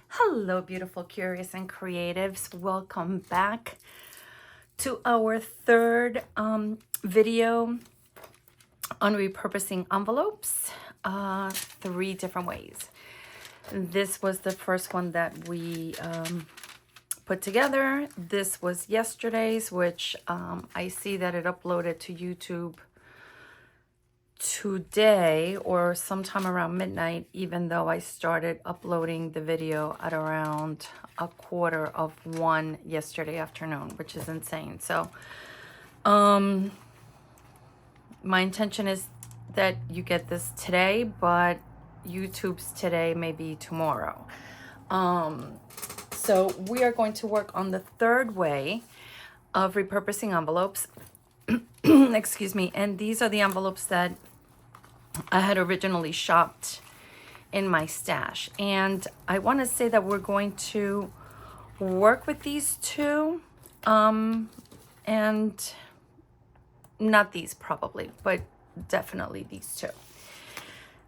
Hello, beautiful, curious, and creatives. Welcome back to our third video on repurposing envelopes, three different ways. This was the first one that we put together. This was yesterday's, which I see that it uploaded to YouTube today or sometime around midnight, even though I started uploading the video at around 1:15 yesterday afternoon, which is insane. So my intention is that you get this today, but YouTube's today may be tomorrow. So we are going to work on the third way of repurposing envelopes. Excuse me. And these are the envelopes that I had originally shopped in my stash. And I want to say that we're going to work with these two, and not these probably, but definitely these two.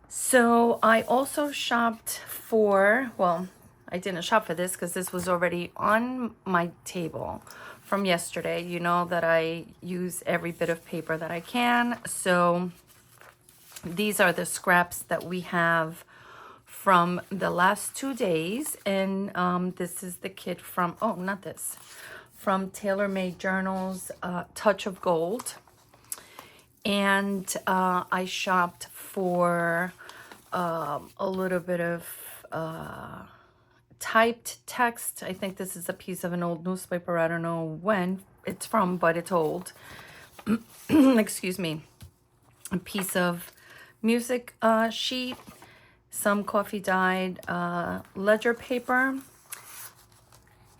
So I also shopped for, well, I didn't shop for this because this was already on my table from yesterday. You know that I use every bit of paper that I can. So these are the scraps that we have from the last 2 days. And this is the kit from, oh, not this, from TaylorMade Journals, Touch of Gold. And I shopped for a little bit of typed text. I think this is a piece of an old newspaper. I don't know when it's from, but it's old. Excuse me. A piece of music sheet, some coffee dyed ledger paper,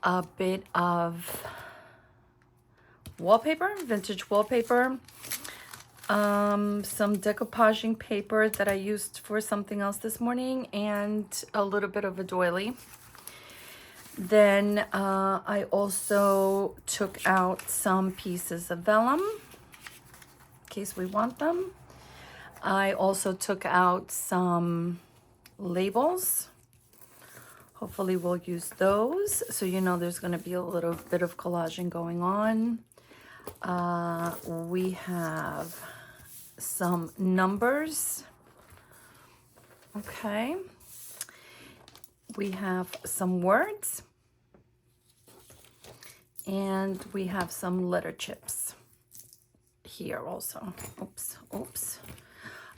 a bit of wallpaper, vintage wallpaper, some decoupaging paper that I used for something else this morning, and a little bit of a doily. Then I also took out some pieces of vellum in case we want them. I also took out some labels. Hopefully we'll use those. So you know there's going to be a little bit of collaging going on. We have some numbers. Okay. We have some words. And we have some letter chips here also. Oops.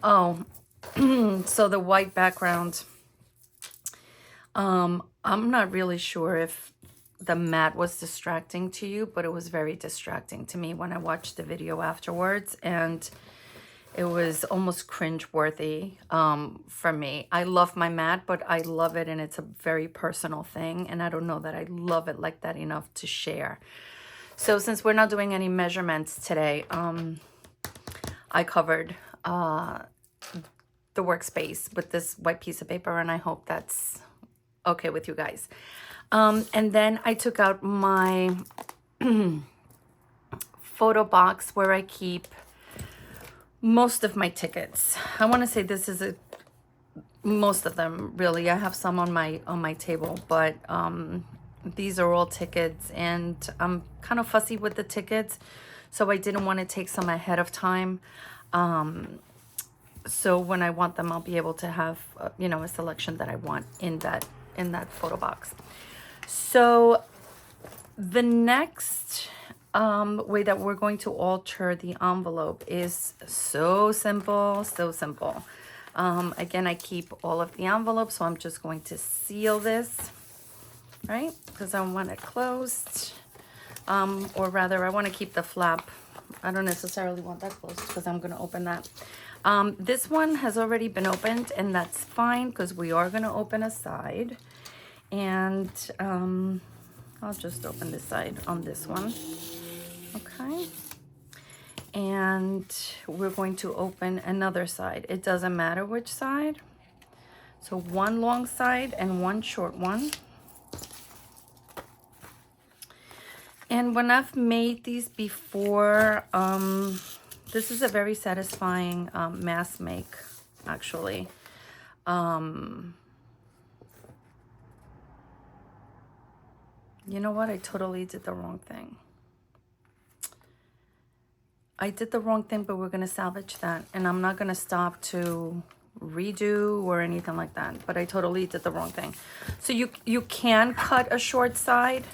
Oh, so the white background, I'm not really sure if the matte was distracting to you, but it was very distracting to me when I watched the video afterwards, and it was almost cringe-worthy for me. I love my matte, but I love it, and it's a very personal thing, and I don't know that I love it like that enough to share. So since we're not doing any measurements today, I covered the workspace with this white piece of paper, and I hope that's okay with you guys. And then I took out my photo box where I keep most of my tickets. I want to say this is most of them, really. I have some on my table, but these are all tickets, and I'm kind of fussy with the tickets, so I didn't want to take some ahead of time. So when I want them, I'll be able to have, a selection that I want in that photo box. So the next way that we're going to alter the envelope is so simple. Again, I keep all of the envelopes, so I'm just going to seal this, right? Because I want it closed. Or rather, I want to keep the flap. I don't necessarily want that closed because I'm going to open that. This one has already been opened, and that's fine because we are going to open a side. And I'll just open this side on this one. Okay. And we're going to open another side. It doesn't matter which side. So one long side and one short one. And when I've made these before, this is a very satisfying mask make, actually. You know what? I totally did the wrong thing. I did the wrong thing, but we're going to salvage that. And I'm not going to stop to redo or anything like that. But I totally did the wrong thing. So you can cut a short side.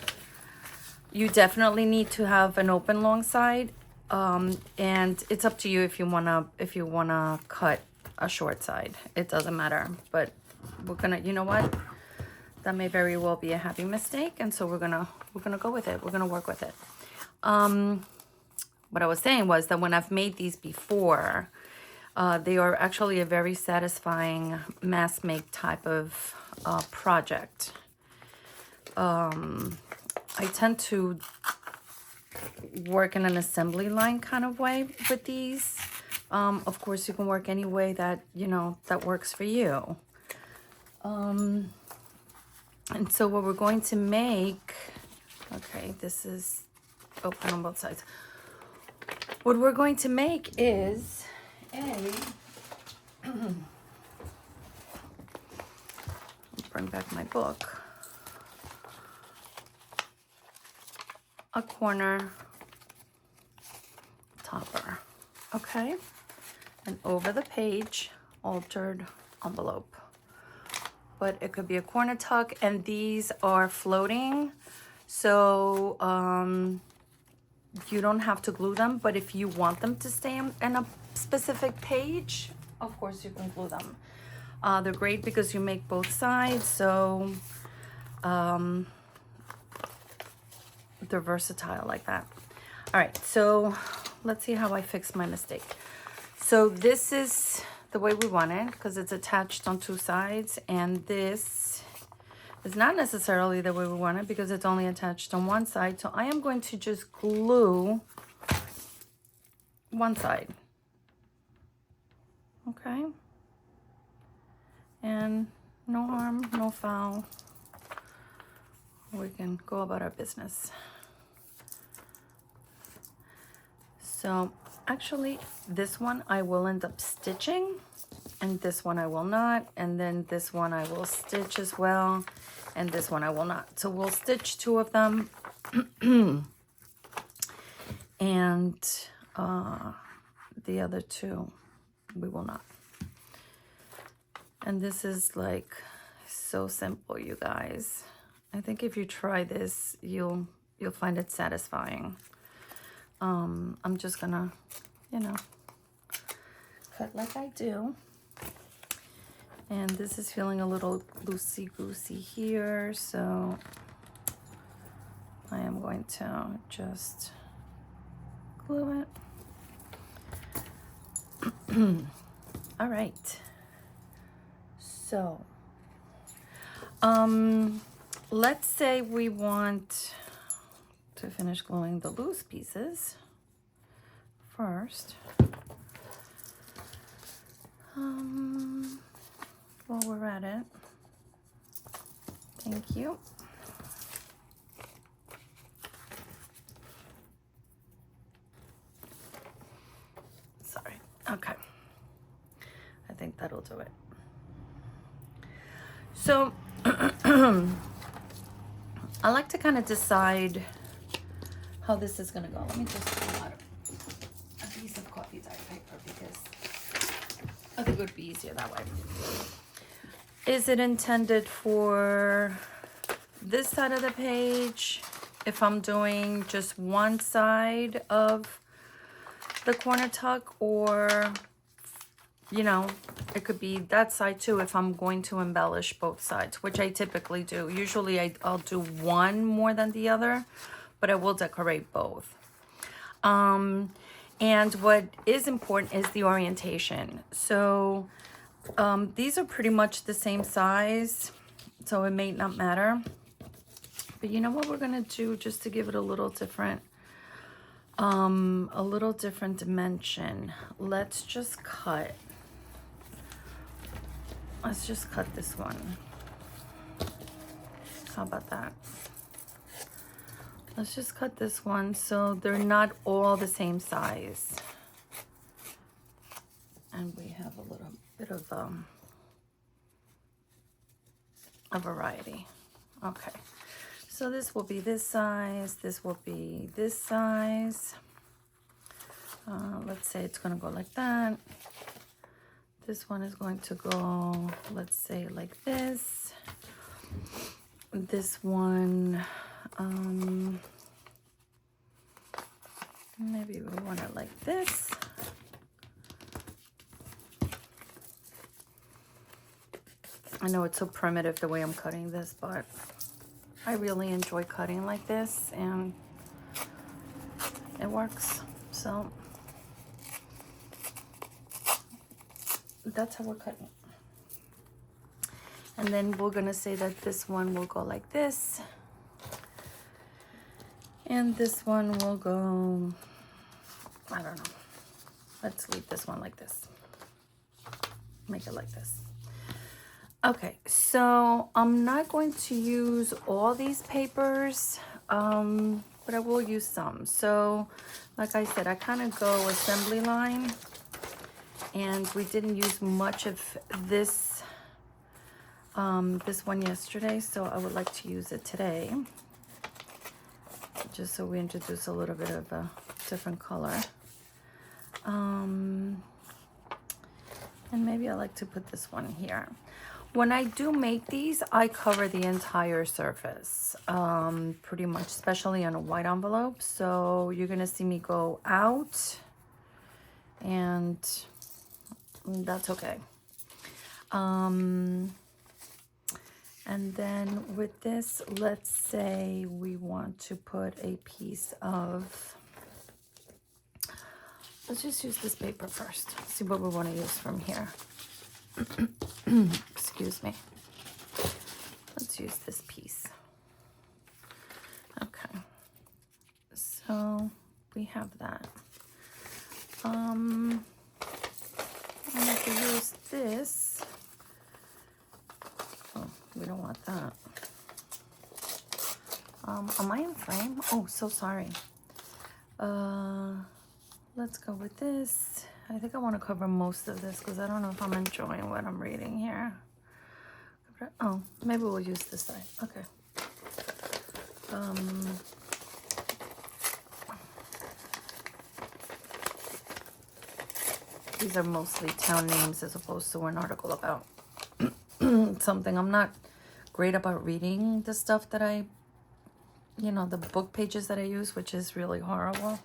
You definitely need to have an open long side. And it's up to you if you wanna cut a short side. It doesn't matter. But we're gonna, you know what? That may very well be a happy mistake, and so we're gonna go with it. We're gonna work with it. What I was saying was that when I've made these before, they are actually a very satisfying mass make type of project. I tend to work in an assembly line kind of way with these. Of course, you can work any way that, you know, that works for you. And so what we're going to make, okay, this is open on both sides. What we're going to make is bring back my book. A corner topper, okay? And over the page, altered envelope. But it could be a corner tuck, and these are floating, so you don't have to glue them, but if you want them to stay in a specific page, of course you can glue them. They're great because you make both sides, so they're versatile like that. All right, so let's see how I fix my mistake. So this is the way we want it because it's attached on two sides, and this is not necessarily the way we want it because it's only attached on one side. So I am going to just glue one side, okay? And no harm, no foul. We can go about our business. So actually this one I will end up stitching, and this one I will not, and then this one I will stitch as well, and this one I will not. So we'll stitch two of them and the other two we will not. And this is like so simple, you guys. I think if you try this, you'll find it satisfying. I'm just gonna, you know, cut like I do. And this is feeling a little loosey-goosey here, so I am going to just glue it. All right. So, let's say we want to finish gluing the loose pieces first. While we're at it, thank you. Sorry, okay. I think that'll do it. So, I like to kind of decide how this is gonna go. Let me just pull out a piece of coffee dye paper because I think it would be easier that way. Is it intended for this side of the page? If I'm doing just one side of the corner tuck, or, you know, it could be that side too if I'm going to embellish both sides, which I typically do. Usually I'll do one more than the other, but I will decorate both. And what is important is the orientation. So these are pretty much the same size, so it may not matter. But you know what we're gonna do just to give it a little different dimension? Let's just cut this one. How about that? Let's just cut this one so they're not all the same size. And we have a little bit of a variety. Okay, So this will be this size, this will be this size. Let's say it's gonna go like that. This one is going to go, let's say like this. This one, maybe we want it like this. I know it's so primitive the way I'm cutting this, but I really enjoy cutting like this and it works. So that's how we're cutting. And then we're gonna say that this one will go like this. And this one will go, I don't know. Let's leave this one like this. Make it like this. Okay, so I'm not going to use all these papers, but I will use some. So, like I said, I kind of go assembly line, and we didn't use much of this, this one yesterday, so I would like to use it today, just so we introduce a little bit of a different color. And maybe I like to put this one here. When I do make these, I cover the entire surface, pretty much, especially on a white envelope. So you're gonna see me go out, and that's okay. And then with this, let's say we want to put a piece of, let's just use this paper first, see what we want to use from here. Excuse me. Let's use this piece. Okay. So we have that. I'm going to use this. Oh, we don't want that. Am I in frame? Oh, so sorry. Let's go with this. I think I want to cover most of this because I don't know if I'm enjoying what I'm reading here. Oh, maybe we'll use this side. Okay. These are mostly town names as opposed to an article about something. I'm not great about reading the stuff that I, you know, the book pages that I use, which is really horrible.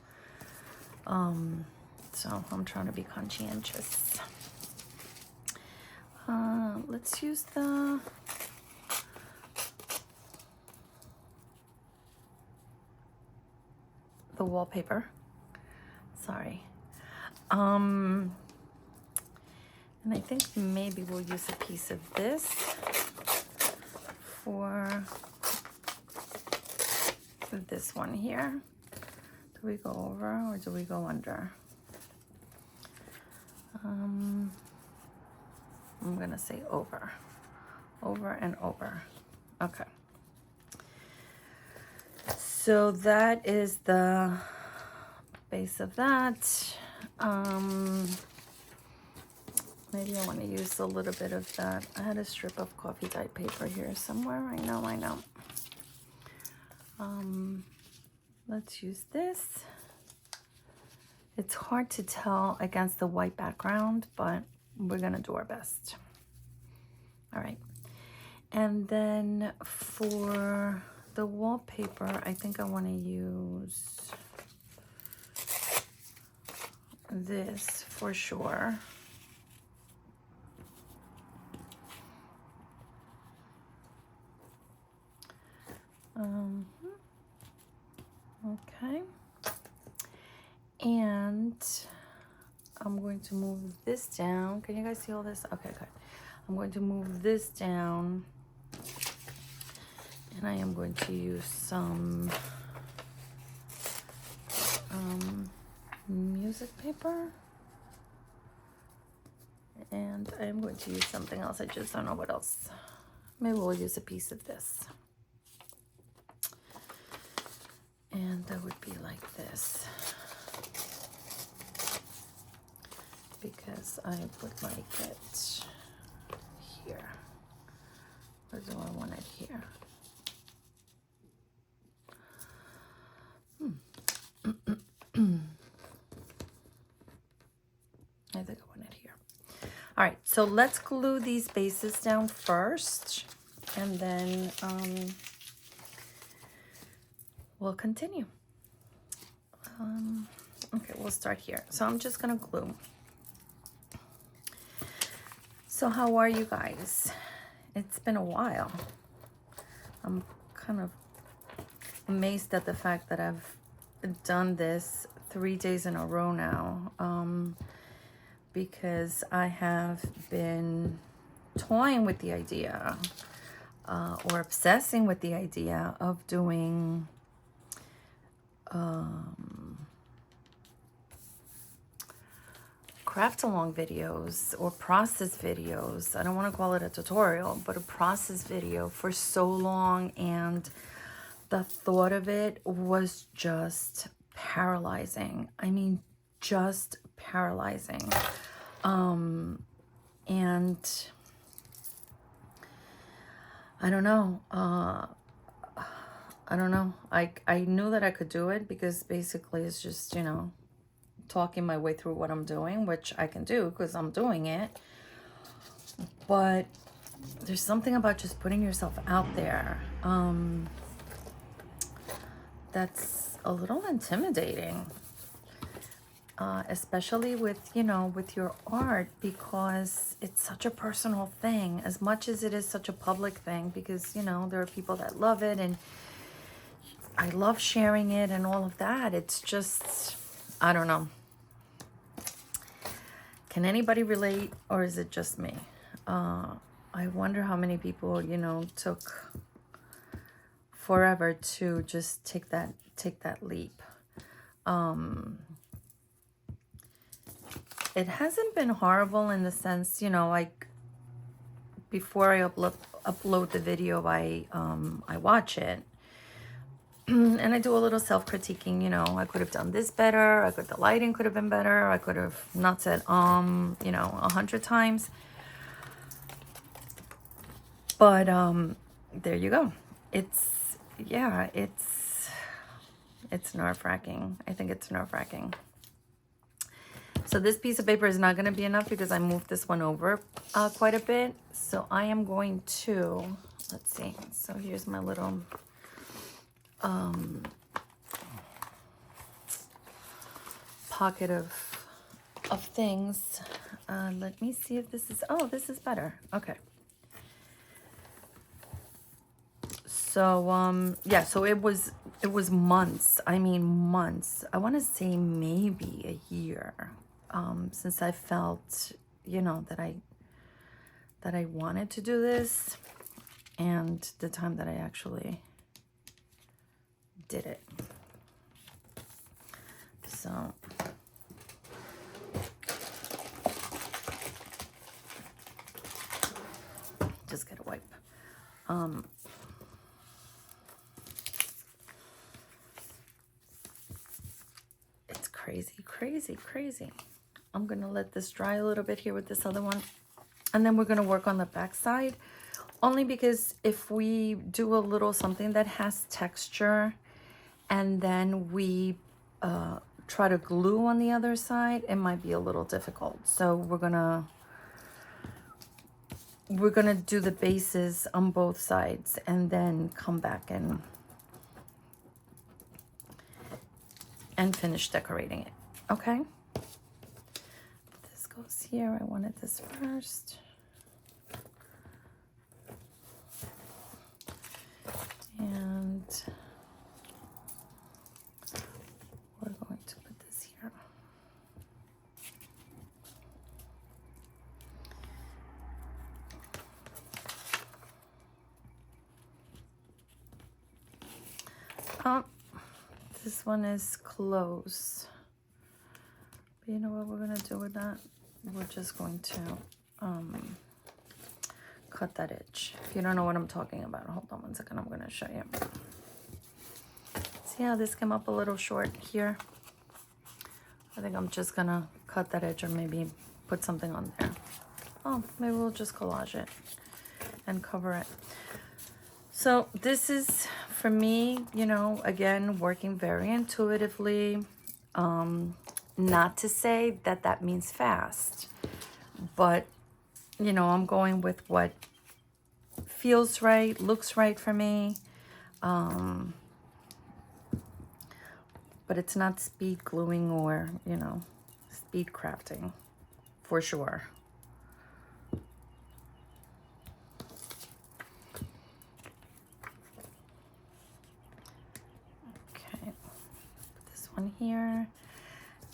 So I'm trying to be conscientious. Let's use the wallpaper. Sorry. And I think maybe we'll use a piece of this for this one here. Do we go over or do we go under? I'm gonna say over. Over and over. Okay. So that is the base of that. Maybe I want to use a little bit of that. I had a strip of coffee dyed paper here somewhere. I know. Let's use this. It's hard to tell against the white background, but we're gonna do our best. All right. And then for the wallpaper, I think I want to use this for sure. Okay. And I'm going to move this down. Can you guys see all this? Okay, good. I'm going to move this down. And I am going to use some music paper. And I'm going to use something else. I just don't know what else. Maybe we'll use a piece of this. And that would be like this. Because I would like it here. Or do I want it here? So let's glue these bases down first, and then we'll continue. Okay, we'll start here. So I'm just gonna glue. So how are you guys? It's been a while. I'm kind of amazed at the fact that I've done this 3 days in a row now, because I have been toying with the idea or obsessing with the idea of doing craft along videos or process videos. I don't want to call it a tutorial, but a process video for so long, and the thought of it was just paralyzing. I mean, just paralyzing. And I don't know. I don't know. I knew that I could do it because basically it's just, you know, talking my way through what I'm doing, which I can do because I'm doing it. But there's something about just putting yourself out there that's a little intimidating, especially with, you know, with your art, because it's such a personal thing as much as it is such a public thing, because, you know, there are people that love it and I love sharing it and all of that. It's just, I don't know. Can anybody relate, or is it just me? I wonder how many people, you know, took forever to just take that leap. It hasn't been horrible in the sense, you know, like before I upload the video, I watch it. And I do a little self-critiquing, you know, I could have done this better. The lighting could have been better. I could have not said, you know, 100 times. But, there you go. It's nerve-wracking. I think it's nerve-wracking. So this piece of paper is not going to be enough because I moved this one over quite a bit. So I am going to, let's see. So here's my little pocket of things. Let me see if this is, oh, this is better. Okay. So yeah, so it was months. I mean months. I want to say maybe a year since I felt, you know, that I wanted to do this, and the time that I actually did it. So just get a wipe. It's crazy. I'm gonna let this dry a little bit here with this other one, and then we're gonna work on the back side, only because if we do a little something that has texture and then we try to glue on the other side, it might be a little difficult. So we're gonna do the bases on both sides and then come back and finish decorating it. Okay, this goes here. I wanted this first. And we're going to put this here. This one is close. But you know what we're going to do with that? We're just going to cut that edge. If you don't know what I'm talking about, hold on one second. I'm going to show you. See how this came up a little short here? I think I'm just going to cut that edge, or maybe put something on there. Oh, maybe we'll just collage it and cover it. So this is, for me, you know, again, working very intuitively. Not to say that that means fast, but you know, I'm going with what feels right, looks right for me. But it's not speed gluing or, you know, speed crafting for sure. Okay, put this one here.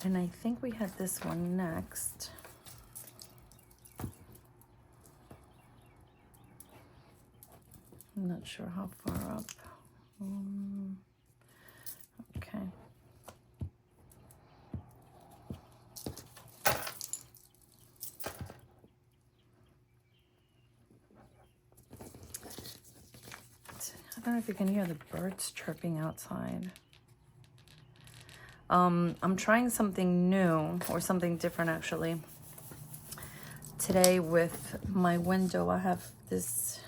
And I think we had this one next. I'm not sure how far up. Okay. I don't know if you can hear the birds chirping outside. I'm trying something new, or something different actually. Today with my window, I have this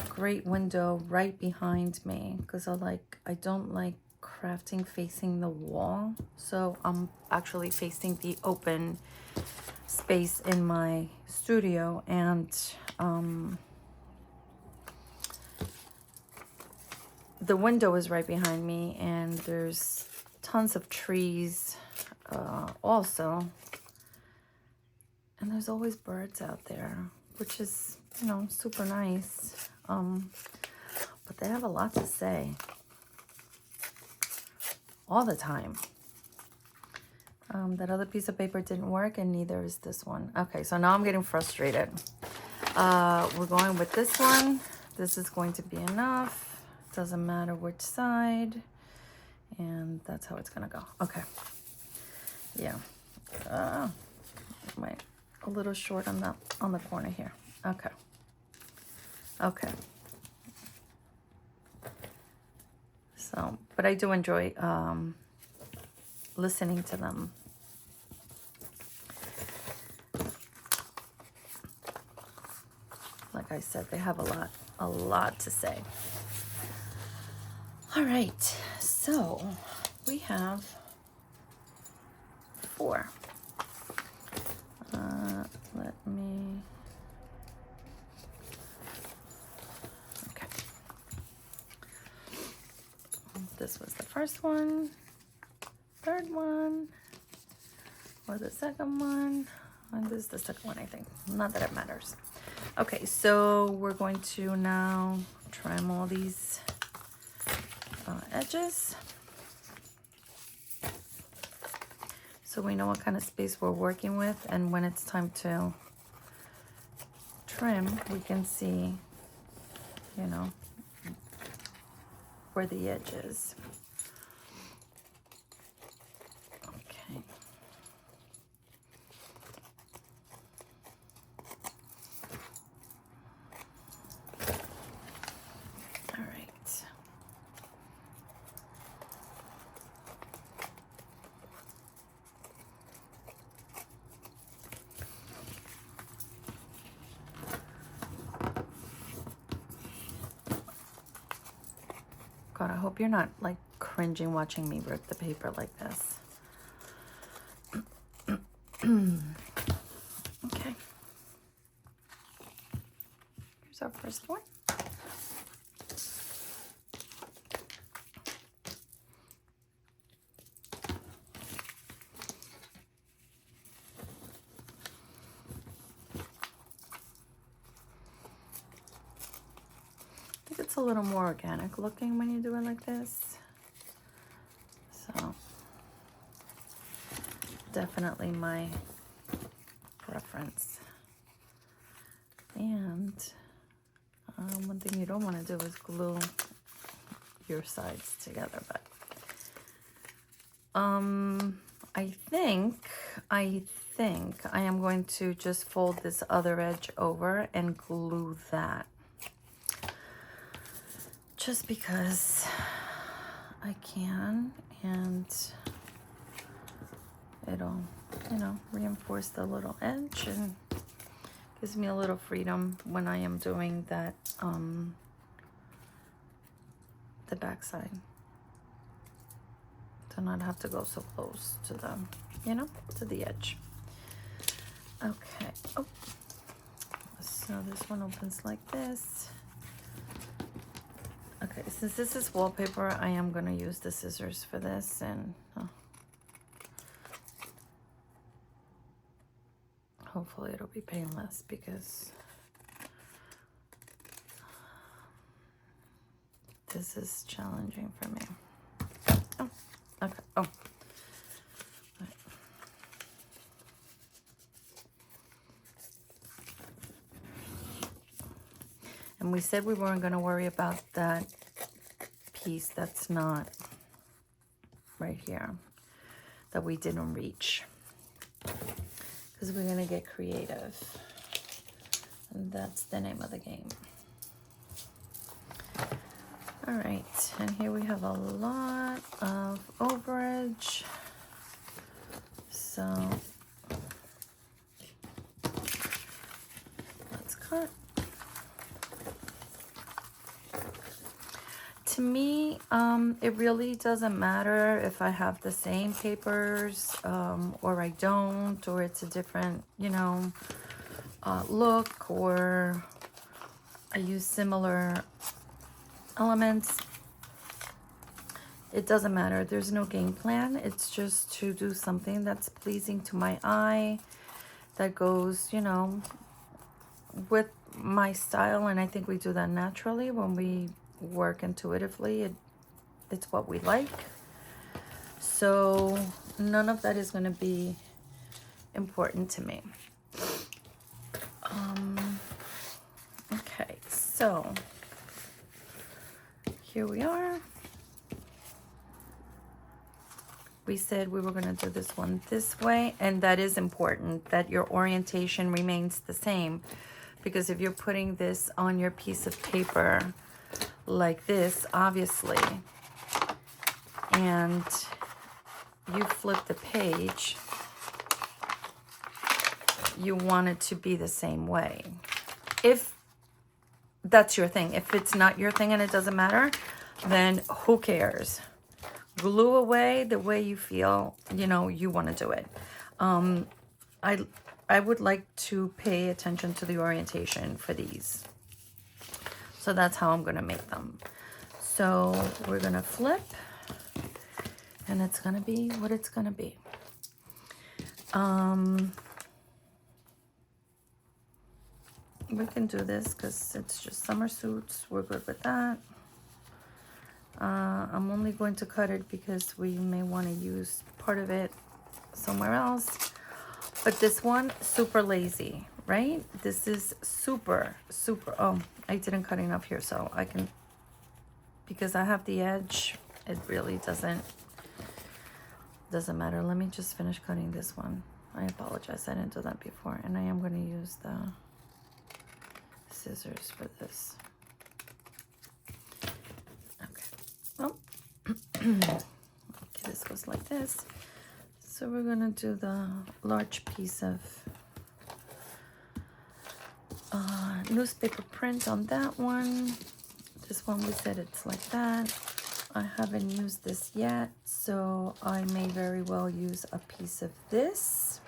great window right behind me because I don't like crafting facing the wall. So I'm actually facing the open space in my studio, and the window is right behind me, and there's tons of trees also, and there's always birds out there, which is, you know, super nice. But they have a lot to say all the time. That other piece of paper didn't work, and neither is this one. Okay, so now I'm getting frustrated. We're going with this one. This is going to be enough. Doesn't matter which side. And that's how it's gonna go. Okay. Yeah. Wait, a little short on the corner here. Okay. Okay. So, but I do enjoy listening to them. Like I said, they have a lot to say. All right, so we have 4. Let me, okay. This was the first one, third one, or the second one. And this is the second one, I think. Not that it matters. Okay, so we're going to now trim all these edges, so we know what kind of space we're working with, and when it's time to trim, we can see, you know, where the edge is. Okay. All right. God, I hope you're not like cringing watching me rip the paper like this. Okay. Here's our first one. I think it's a little more organic looking when you do it like this. So definitely my preference. And one thing you don't want to do is glue your sides together, but I think I am going to just fold this other edge over and glue that, just because I can, and it'll, you know, reinforce the little edge and gives me a little freedom when I am doing that, the back side, to not have to go so close to the, you know, to the edge. Okay. Oh, So this one opens like this. Okay, since this is wallpaper, I am gonna use the scissors for this, and hopefully it'll be painless because this is challenging for me. Oh, okay. Oh. Right. And we said we weren't going to worry about that piece that's not right here, that we didn't reach, because we're going to get creative. And that's the name of the game. All right, and here we have a lot of overage. So let's cut. To me, it really doesn't matter if I have the same papers or I don't, or it's a different, you know, look, or I use similar elements. It doesn't matter. There's no game plan. It's just to do something that's pleasing to my eye, that goes, you know, with my style. And I think we do that naturally when we work intuitively. It's what we like. So none of that is going to be important to me. Okay, so here we are. We said we were going to do this one this way, and that is important, that your orientation remains the same, because if you're putting this on your piece of paper like this, obviously, and you flip the page, you want it to be the same way. If that's your thing. If it's not your thing and it doesn't matter, then who cares? Glue away the way you feel, you know, you want to do it. I would like to pay attention to the orientation for these. So that's how I'm going to make them. So we're going to flip, and it's going to be what it's going to be. We can do this because it's just summer suits. We're good with that. I'm only going to cut it because we may want to use part of it somewhere else. But this one, super lazy, right? This is super, super. Oh, I didn't cut enough here, so I can, because I have the edge, it really doesn't matter. Let me just finish cutting this one. I apologize, I didn't do that before. And I am going to use the scissors for this. Okay. Oh. Okay, this goes like this. So we're gonna do the large piece of newspaper print on that one. This one we said it's like that. I haven't used this yet, so I may very well use a piece of this.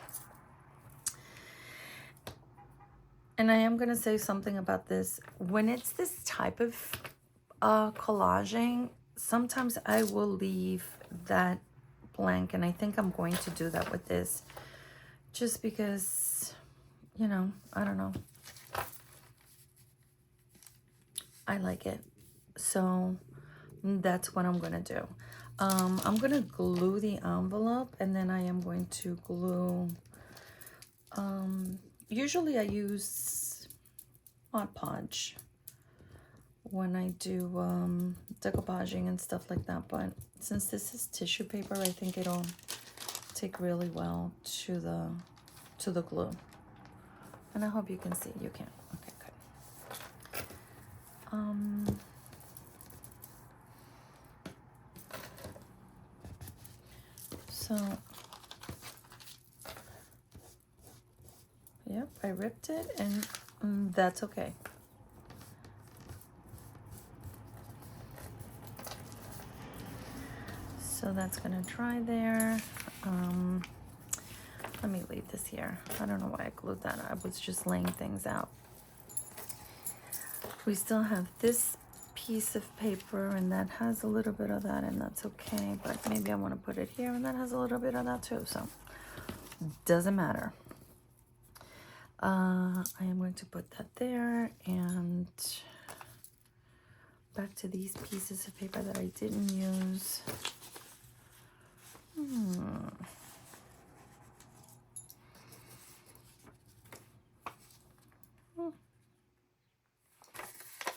And I am gonna say something about this. When it's this type of collaging, sometimes I will leave that blank, and I think I'm going to do that with this, just because, you know, I don't know, I like it. So that's what I'm gonna do. I'm gonna glue the envelope, and then I am going to glue, usually I use Mod Podge when I do decoupaging and stuff like that, but since this is tissue paper, I think it'll take really well to the glue. And I hope you can see. You can. Okay, good. So yep, I ripped it, and that's okay. So that's gonna dry there. Let me leave this here. I don't know why I glued that. I was just laying things out. We still have this piece of paper, and that has a little bit of that, and that's okay, but maybe I want to put it here, and that has a little bit of that too, so doesn't matter. I am going to put that there, and back to these pieces of paper that I didn't use.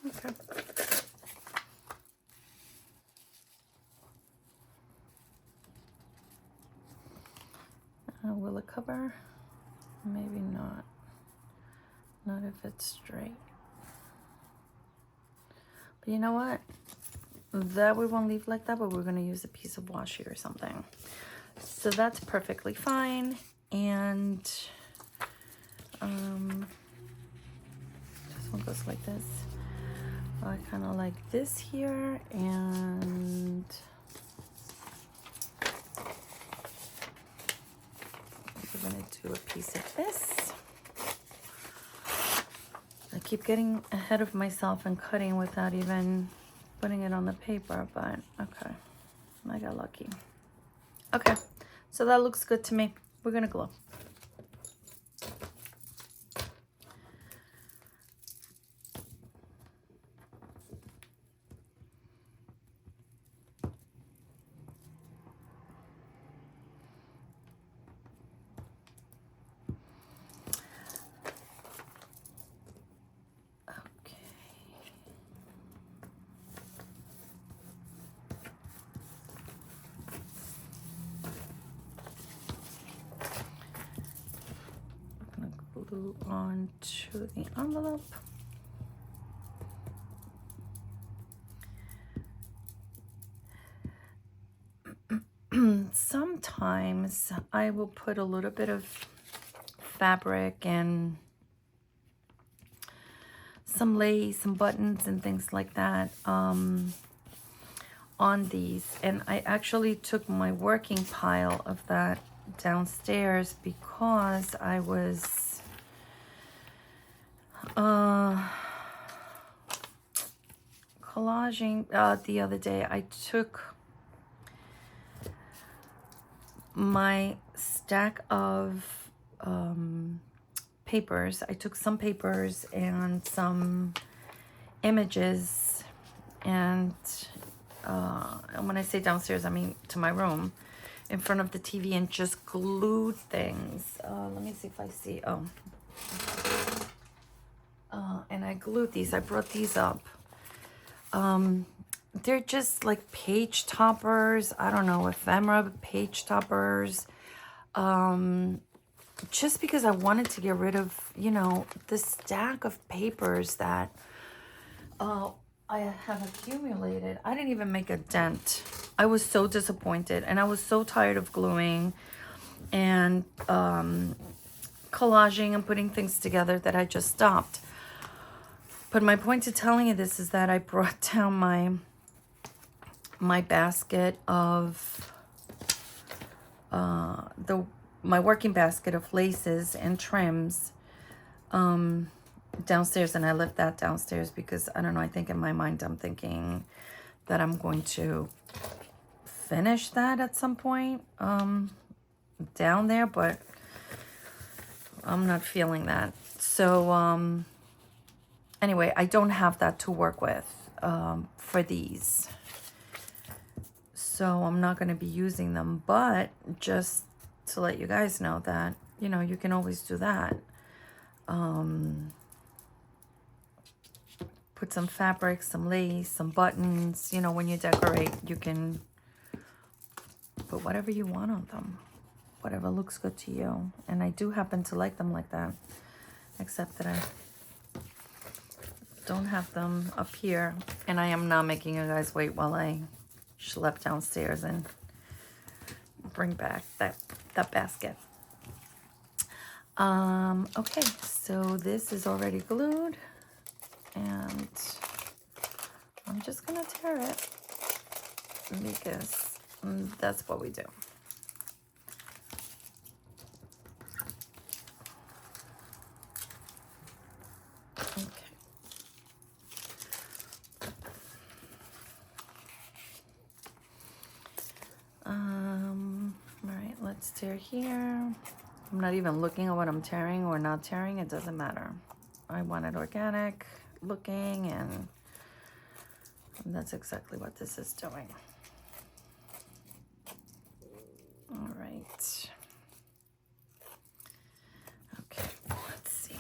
Okay. Will it cover? Maybe not. Not if it's straight. But you know what? That we won't leave like that, but we're going to use a piece of washi or something. So that's perfectly fine. And this one goes like this. I kind of like this here, and we're going to do a piece of this. I keep getting ahead of myself and cutting without even putting it on the paper, but okay, I got lucky. Okay, so that looks good to me. We're gonna glue. Glue onto the envelope. Sometimes I will put a little bit of fabric and some lace, some buttons and things like that on these. And I actually took my working pile of that downstairs because I was collaging the other day. I took my stack of papers. I took some papers and some images, and when I say downstairs, I mean to my room, in front of the TV, and just glued things. Let me see if I see. And I glued these. I brought these up. They're just like page toppers. I don't know, ephemera page toppers. Just because I wanted to get rid of, you know, the stack of papers that I have accumulated. I didn't even make a dent. I was so disappointed, and I was so tired of gluing and collaging and putting things together that I just stopped. But my point to telling you this is that I brought down my basket of my working basket of laces and trims downstairs, and I left that downstairs because I don't know, I think in my mind I'm thinking that I'm going to finish that at some point down there, but I'm not feeling that. So anyway, I don't have that to work with for these. So I'm not going to be using them, but just to let you guys know that, you know, you can always do that. Put some fabric, some lace, some buttons. You know, when you decorate, you can put whatever you want on them. Whatever looks good to you. And I do happen to like them like that. Except that I don't have them up here. And I am not making you guys wait while I schlep downstairs and bring back that basket. Okay, so this is already glued, and I'm just gonna tear it because that's what we do. Okay. tear here. I'm not even looking at what I'm tearing or not tearing. It doesn't matter. I want it organic looking, and that's exactly what this is doing. All right. Okay, let's see.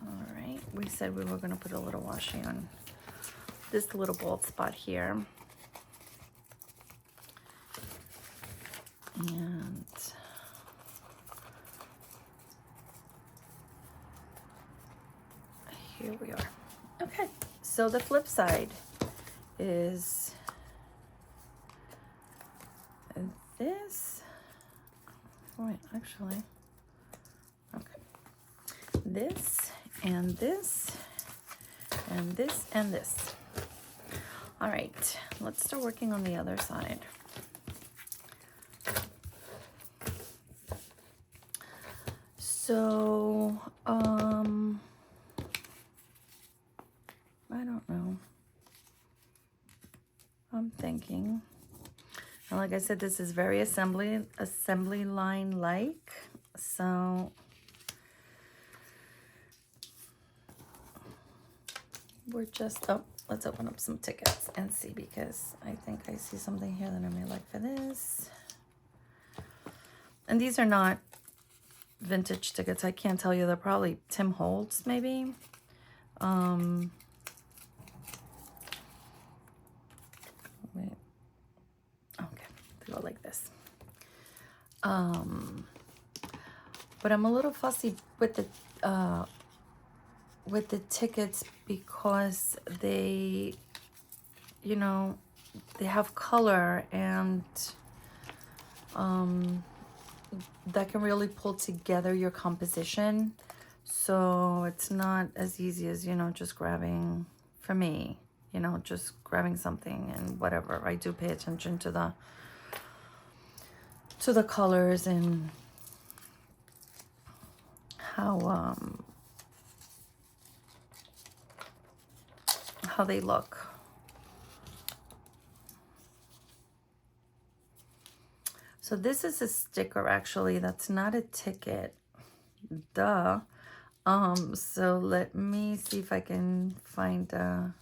All right, we said we were going to put a little washi on this little bald spot here. And here we are. Okay, so the flip side is this. Wait, actually, okay. This and this and this and this. All right, let's start working on the other side. So, I don't know. I'm thinking. And like I said, this is very assembly line like. So we're just, oh, let's open up some tickets and see, because I think I see something here that I may like for this. And these are not vintage tickets. I can't tell you. They're probably Tim Holtz, maybe. Wait. Okay, they go like this. But I'm a little fussy with the tickets, because they, you know, they have color, and that can really pull together your composition. So it's not as easy as, you know, just grabbing, for me, you know, just grabbing something and whatever. I do pay attention to the colors and how they look. So this is a sticker, actually. That's not a ticket. Duh. So let me see if I can find oh,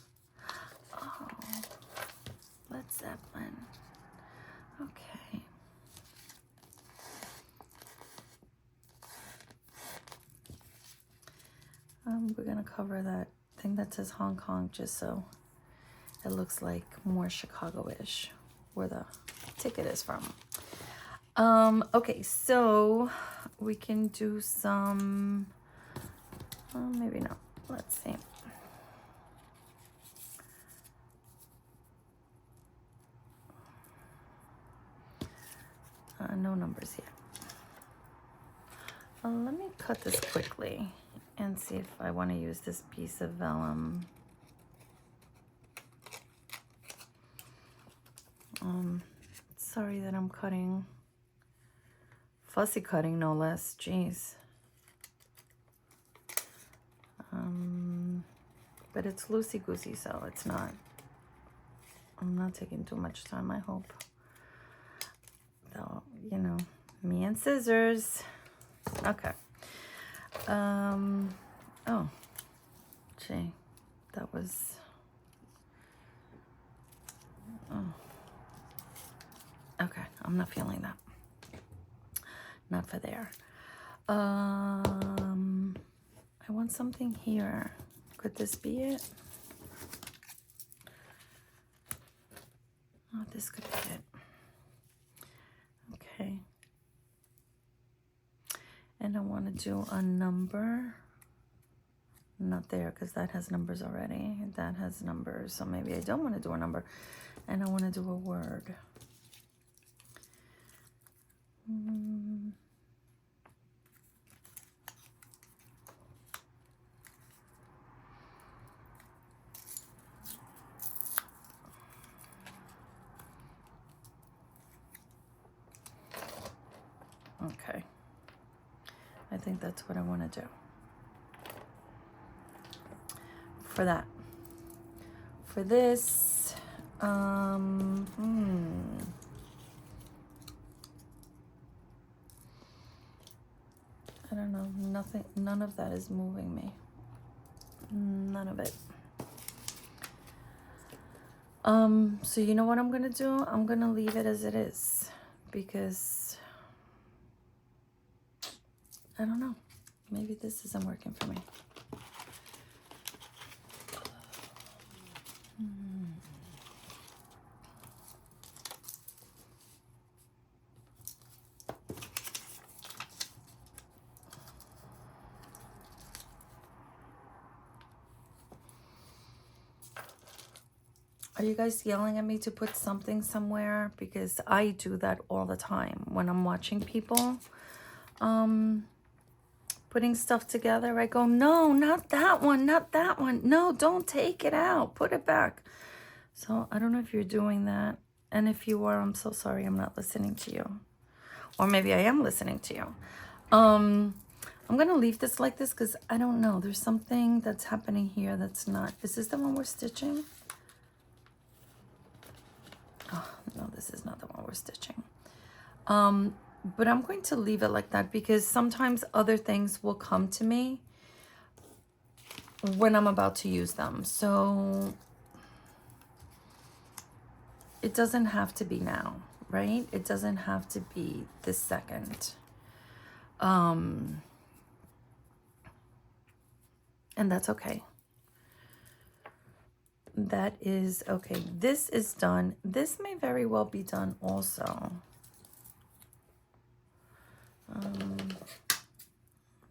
Led Zeppelin. Okay. We're gonna cover that thing that says Hong Kong, just so it looks like more Chicago-ish, where the ticket is from. Okay, so we can do some, maybe not. Let's see. No numbers yet. Let me cut this quickly and see if I want to use this piece of vellum. Sorry that I'm cutting. Fussy cutting, no less. Jeez. But it's loosey-goosey, so it's not. I'm not taking too much time, I hope. Though, you know, me and scissors. Okay. Oh. Gee. That was... Oh. Okay, I'm not feeling that. Not for there. I want something here. Could this be it? Oh, this could be it. Okay. And I want to do a number. Not there, because that has numbers already. That has numbers, so maybe I don't want to do a number. And I want to do a word. Okay, I think that's what I want to do for that. For this, I don't know, nothing, none of that is moving me. None of it. So you know what I'm gonna do? I'm gonna leave it as it is, because I don't know, maybe this isn't working for me. Are you guys yelling at me to put something somewhere? Because I do that all the time when I'm watching people putting stuff together. I go, no, not that one, not that one. No, don't take it out. Put it back. So I don't know if you're doing that. And if you are, I'm so sorry I'm not listening to you. Or maybe I am listening to you. I'm going to leave this like this because I don't know. There's something that's happening here that's not. Is this the one we're stitching? Oh, no, this is not the one we're stitching. But I'm going to leave it like that because sometimes other things will come to me when I'm about to use them. So it doesn't have to be now, right? It doesn't have to be this second. And that's okay. That is okay. This is done. This may very well be done also.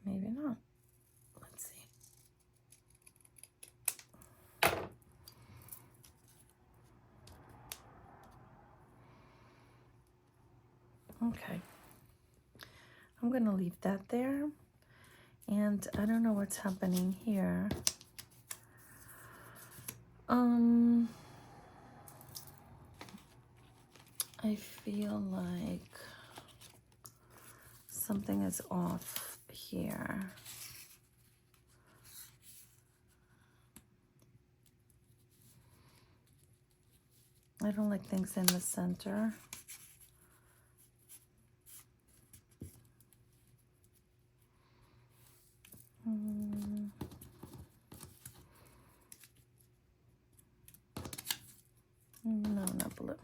Maybe not. Let's see. Okay. I'm going to leave that there. And I don't know what's happening here. I feel like something is off here. I don't like things in the center. No, not blue.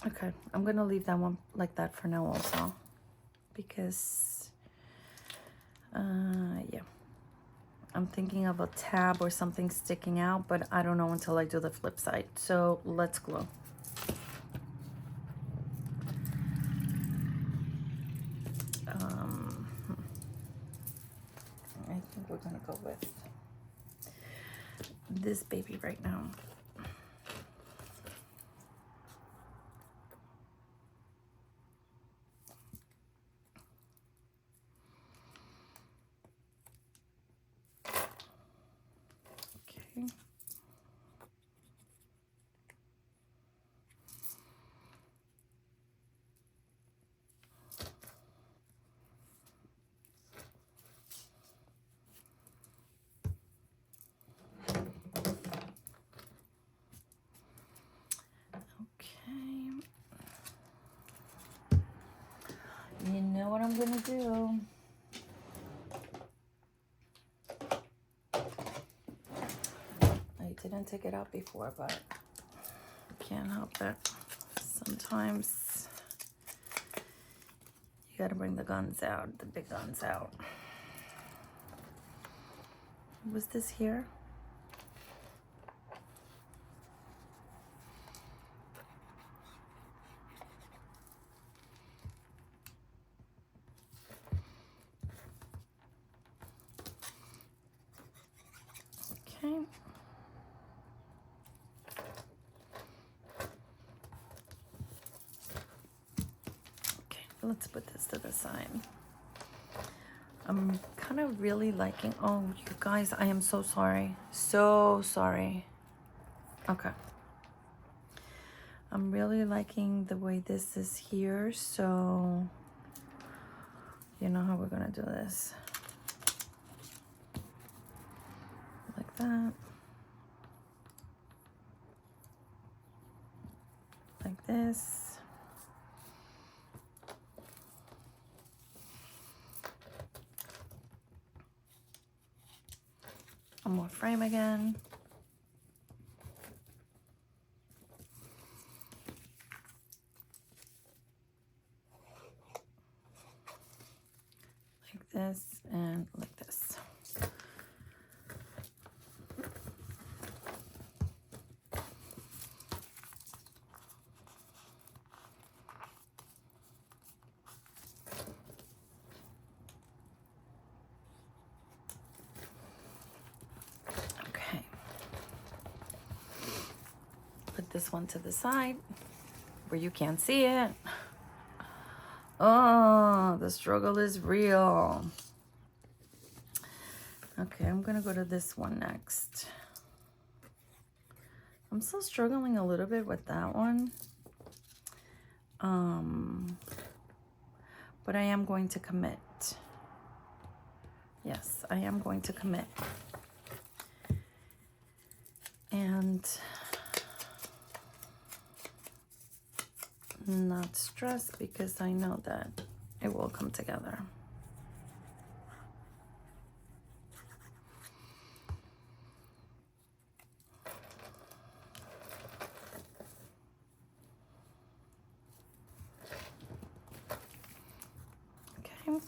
Okay, I'm gonna leave that one like that for now also, because yeah, I'm thinking of a tab or something sticking out, but I don't know until I do the flip side. So let's glue. I think we're gonna go with this baby right now. Okay. You know what I'm gonna do? I didn't take it out before, but can't help it. Sometimes you gotta bring the guns out, the big guns out. Was this here? Okay. Okay, let's put this to the side. I'm kind of really liking, oh, you guys, I am so sorry. So sorry. Okay. I'm really liking the way this is here, so you know how we're gonna do this. Like that. Like this. One more frame again. Like this and like this. Okay. Put this one to the side where you can't see it. Oh, the struggle is real. Okay, I'm gonna go to this one next. I'm still struggling a little bit with that one. But I am going to commit. Yes, I am going to commit. And not stress because I know that it will come together. Okay. All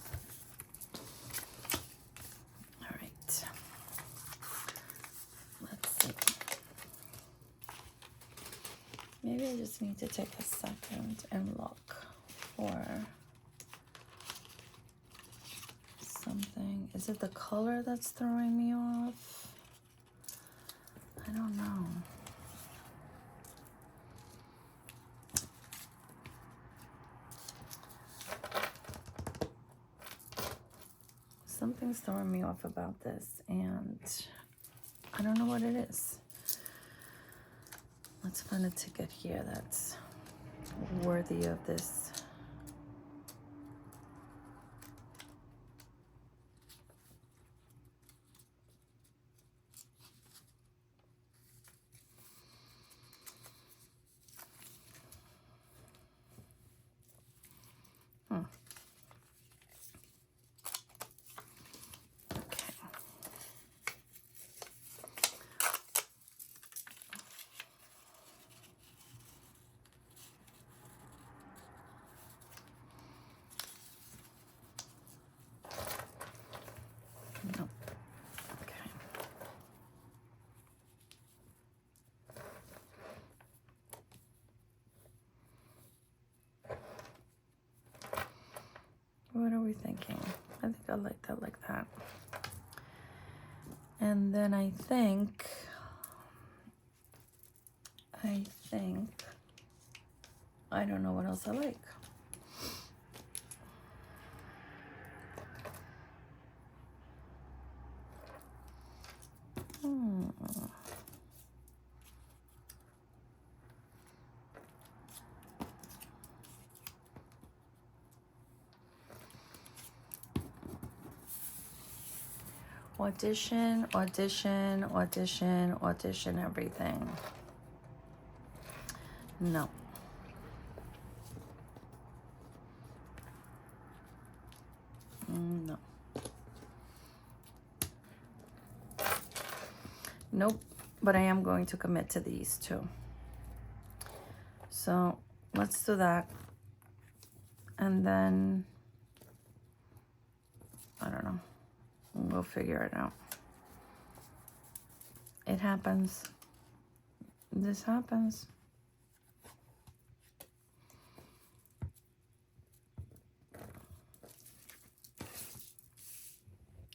right. Let's see. Maybe I just need to take a second and look for something. Is it the color that's throwing me off? I don't know. Something's throwing me off about this, and I don't know what it is. Let's find a ticket here that's worthy of this. No. Okay. What are we thinking? I think I like that like that. And then I think I don't know what else I like. Audition, audition, audition, audition everything. No. No. Nope. But I am going to commit to these two. So let's do that. And then, I don't know. We'll figure it out. It happens. This happens.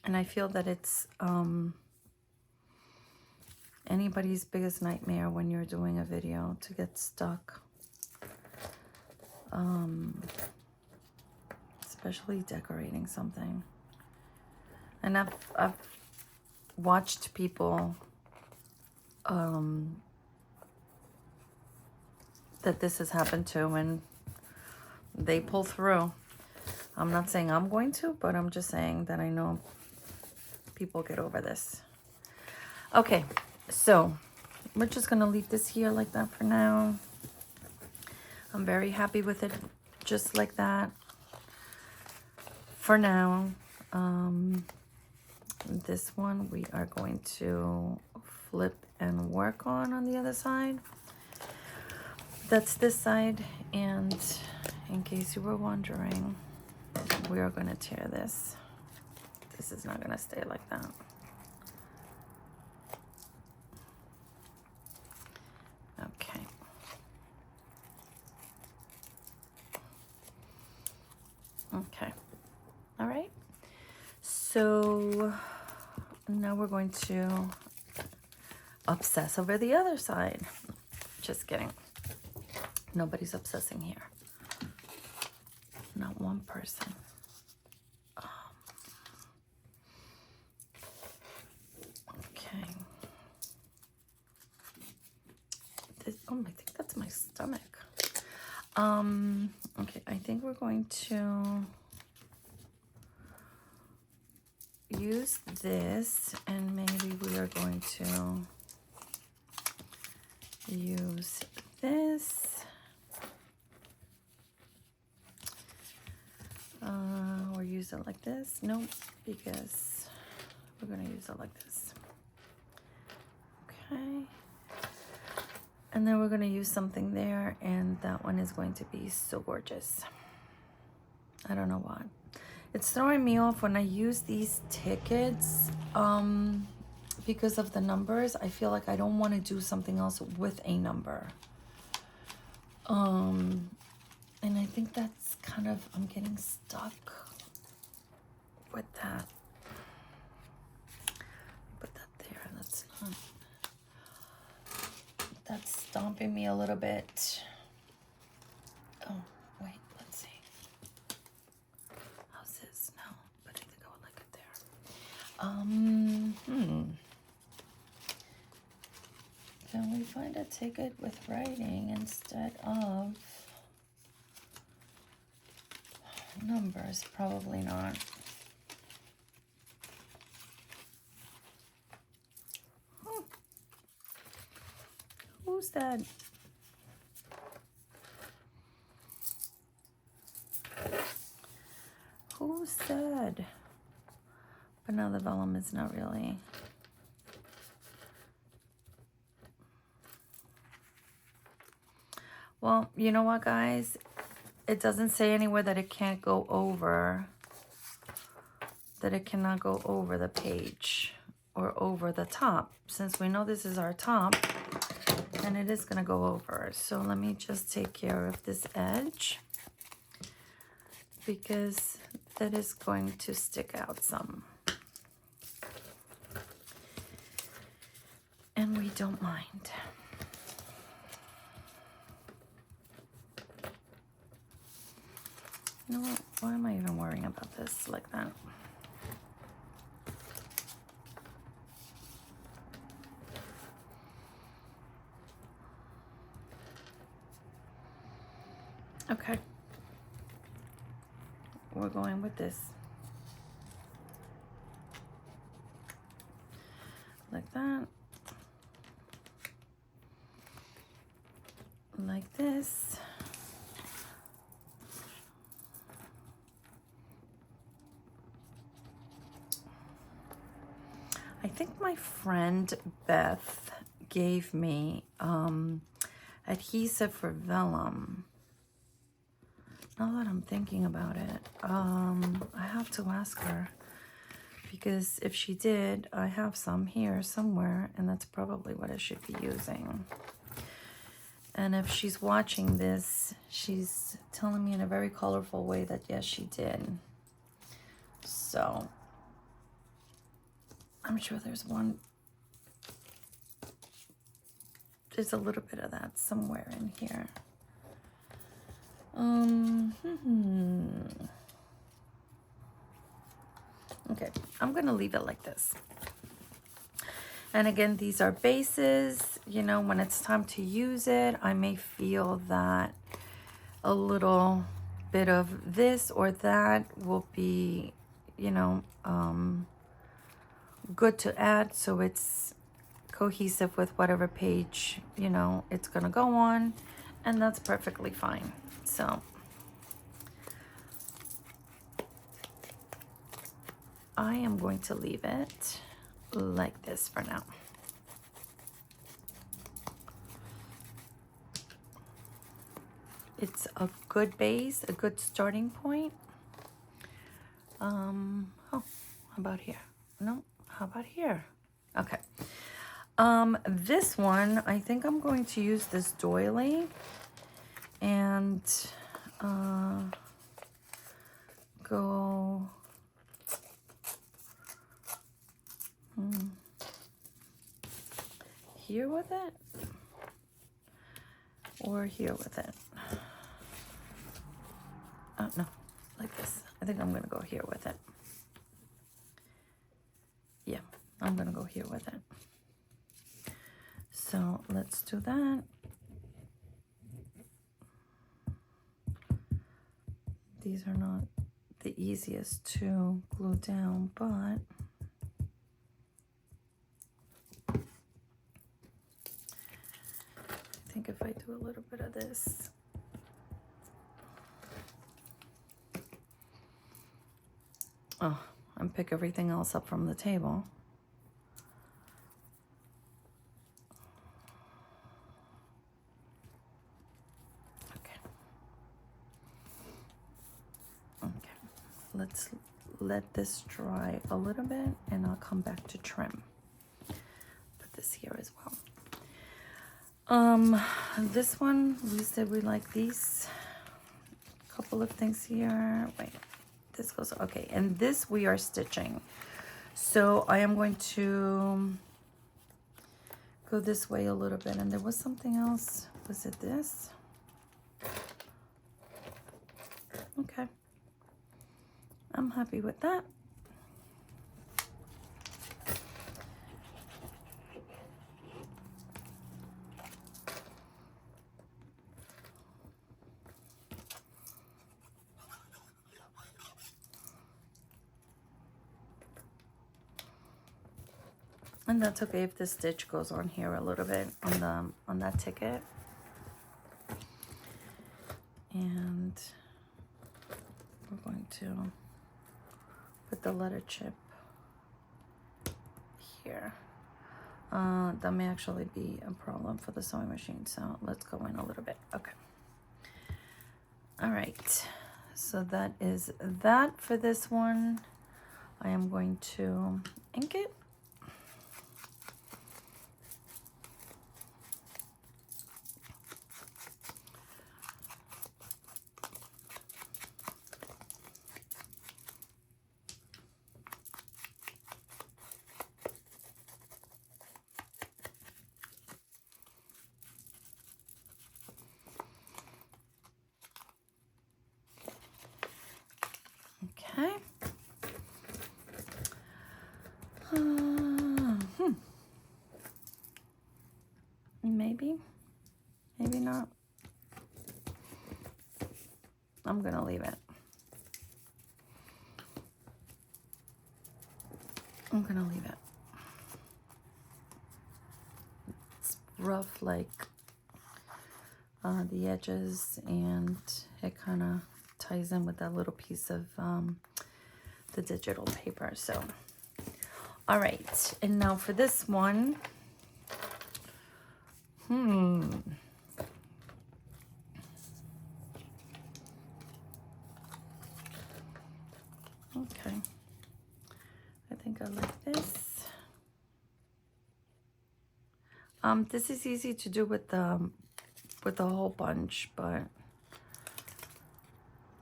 And I feel that it's anybody's biggest nightmare when you're doing a video to get stuck. Especially decorating something. And I've watched people that this has happened to, and they pull through. I'm not saying I'm going to, but I'm just saying that I know people get over this. Okay, so we're just gonna leave this here like that for now. I'm very happy with it just like that for now. This one we are going to flip and work on the other side. That's this side, and in case you were wondering, we are going to tear this. This is not going to stay like that. Okay. Okay. All right. So now we're going to obsess over the other side. Just kidding. Nobody's obsessing here. Not one person. Okay. Oh, I think that's my stomach. Okay, I think we're going to use this, and maybe we are going to use this. Or use it like this. Nope, because we're gonna use it like this. Okay. And then we're gonna use something there, and that one is going to be so gorgeous. I don't know why. It's throwing me off when I use these tickets because of the numbers. I feel like I don't want to do something else with a number. And I think that's kind of, I'm getting stuck with that. Put that there. That's stomping me a little bit. Oh, wait, let's see. How's this? No, but I think I would like it there. Can we find a ticket with writing instead of numbers? Probably not. Who's that? Who said? But now the vellum is not really. Well, you know what, guys? It doesn't say anywhere that it can't go over, that it cannot go over the page or over the top. Since we know this is our top, and it is going to go over. So let me just take care of this edge, because that is going to stick out some. And we don't mind. You know what? Why am I even worrying about this like that? Okay. We're going with this. Like that. Like this. I think my friend Beth gave me adhesive for vellum. Now that I'm thinking about it, I have to ask her, because if she did, I have some here somewhere, and that's probably what I should be using. And if she's watching this, she's telling me in a very colorful way that yes, she did. So I'm sure there's a little bit of that somewhere in here. Okay, I'm gonna leave it like this. And again, these are bases. You know, when it's time to use it, I may feel that a little bit of this or that will be, you know, good to add so it's cohesive with whatever page, you know, it's gonna go on, and that's perfectly fine. So I am going to leave it like this for now. It's a good base, a good starting point. Oh, how about here? No, how about here? Okay. This one, I think I'm going to use this doily and go here with it or here with it. Oh, no, like this. I think I'm gonna go here with it. Yeah, I'm gonna go here with it. So let's do that. These are not the easiest to glue down, but I think if I do a little bit of this, oh, and pick everything else up from the table. Okay. Okay. Let's let this dry a little bit and I'll come back to trim. Put this here as well. This one, we said we like these couple of things here. Wait, this goes, okay. And this we are stitching. So I am going to go this way a little bit. And there was something else. Was it this? Okay. I'm happy with that. And that's okay if the stitch goes on here a little bit on that ticket. And we're going to put the letter chip here. That may actually be a problem for the sewing machine, so let's go in a little bit. Okay. All right, so that is that for this one. I am going to ink it. Okay. Maybe not. I'm gonna leave it. I'm gonna leave it. It's rough, like the edges, and it kind of ties in with that little piece of the digital paper. So, all right, and now for this one, okay, I think I like this. This is easy to do with the whole bunch, but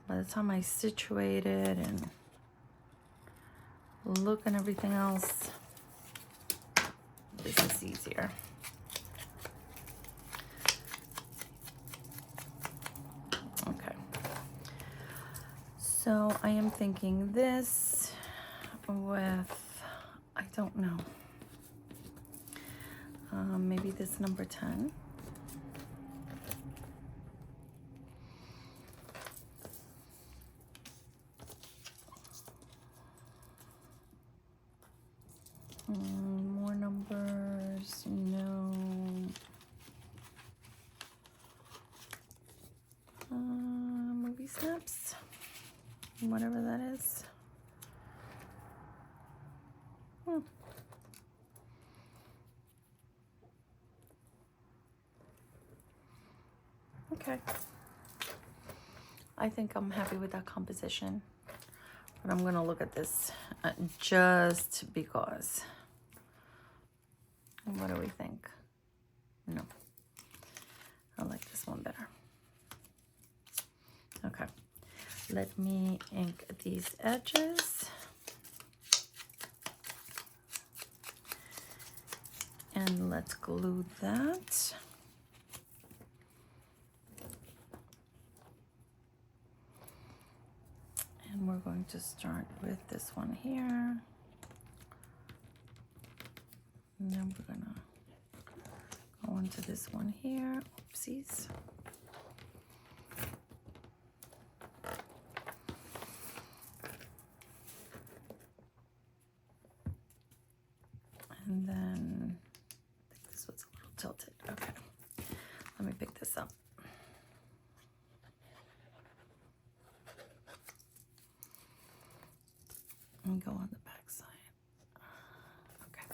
by the time I situate it and look and everything else, this is easier. Okay. So I am thinking this with, I don't know, maybe this number 10. More numbers, no. Movie snaps, whatever that is. Okay. I think I'm happy with that composition. But I'm gonna look at this just because. What do we think? No. I like this one better. Okay. Let me ink these edges. And let's glue that. And we're going to start with this one here. And then we're gonna go into this one here. Oopsies. And then I think this was a little tilted. Okay. Let me pick this up. And go on the back side. Okay.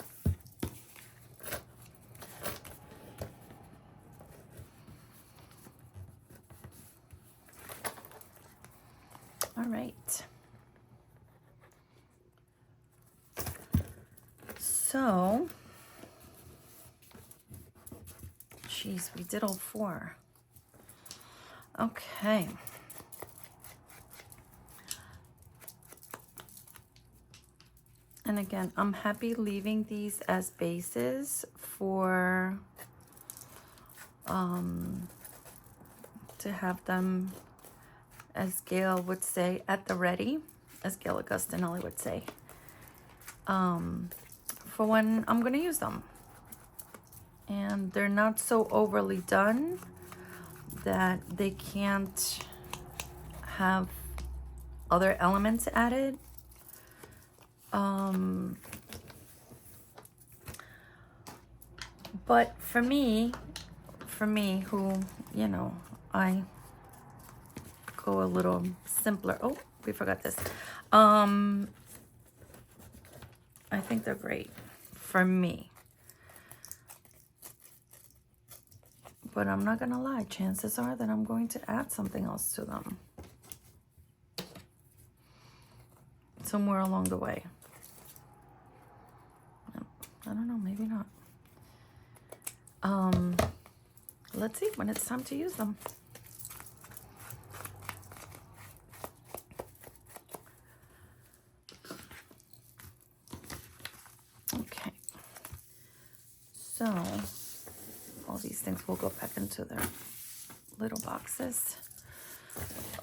All right. So, geez, we did all 4. Okay. And again, I'm happy leaving these as bases for to have them, as Gail would say, at the ready, as Gail Augustinelli would say, for when I'm going to use them. And they're not so overly done that they can't have other elements added. But for me, who, you know, I go a little simpler. Oh, we forgot this. I think they're great for me. But I'm not gonna lie, chances are that I'm going to add something else to them somewhere along the way. I don't know, maybe not. Let's see when it's time to use them. Okay, so all these things will go back into their little boxes.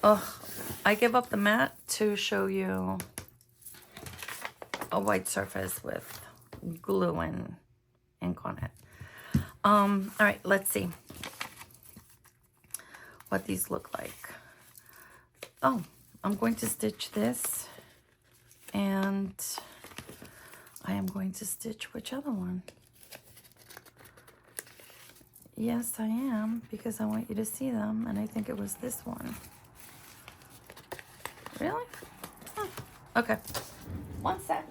Oh, I give up the mat to show you a white surface with glue and ink on it. All right, let's see what these look like. Oh, I'm going to stitch this, and I am going to stitch which other one? Yes, I am, because I want you to see them, and I think it was this one. Really? Huh. Okay. One sec.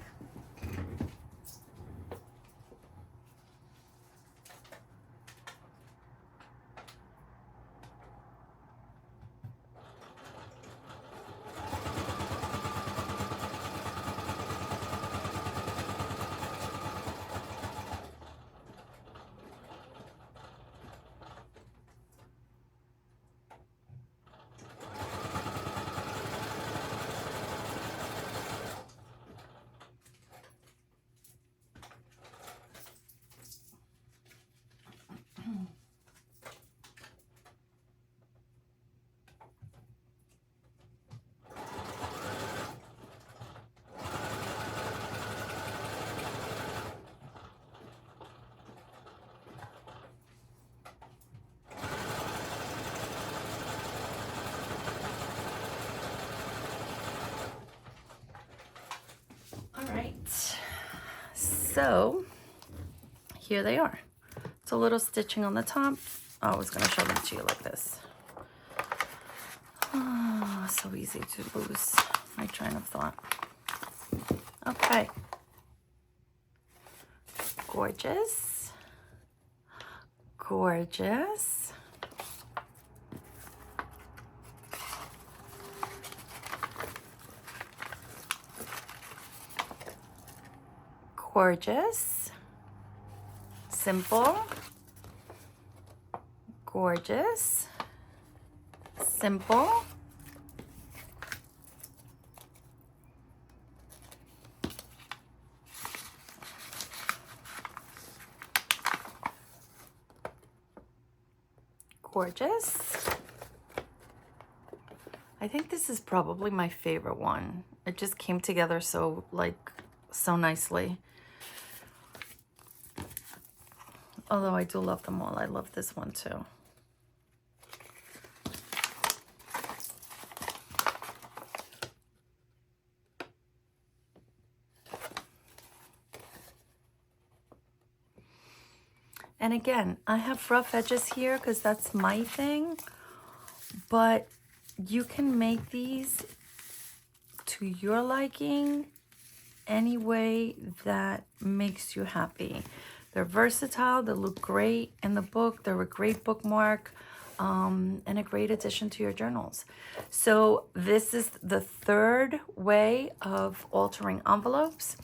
So here they are. It's a little stitching on the top. I was going to show them to you like this. Oh, so easy to lose my train of thought. Okay. Gorgeous. Gorgeous. Gorgeous. Simple. Gorgeous. Simple. Gorgeous. I think this is probably my favorite one. It just came together so nicely. Although I do love them all. I love this one too. And again, I have rough edges here because that's my thing. But you can make these to your liking any way that makes you happy. They're versatile. They look great in the book. They're a great bookmark and a great addition to your journals. So this is the third way of altering envelopes.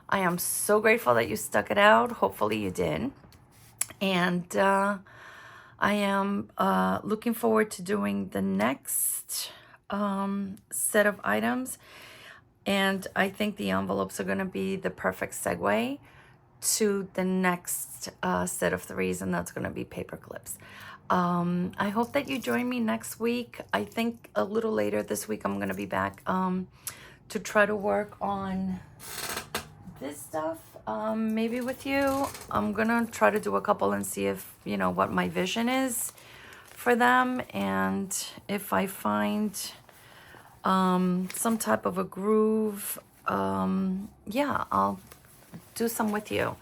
I am so grateful that you stuck it out. Hopefully you did. And I am looking forward to doing the next set of items. And I think the envelopes are going to be the perfect segue to the next set of threes, and that's going to be paper clips. I hope that you join me next week. I think a little later this week I'm going to be back to try to work on this stuff maybe with you. I'm going to try to do a couple and see if, you know, what my vision is for them. And if I find some type of a groove, yeah, I'll do some with you.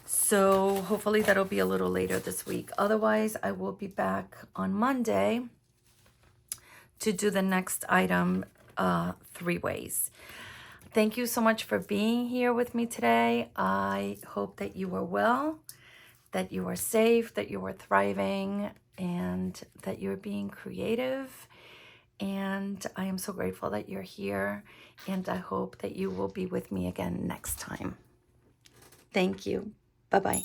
So hopefully that'll be a little later this week. Otherwise, I will be back on Monday to do the next item 3 ways. Thank you so much for being here with me today. I hope that you are well, that you are safe, that you are thriving, and that you're being creative. And I am so grateful that you're here, and I hope that you will be with me again next time. Thank you. Bye-bye.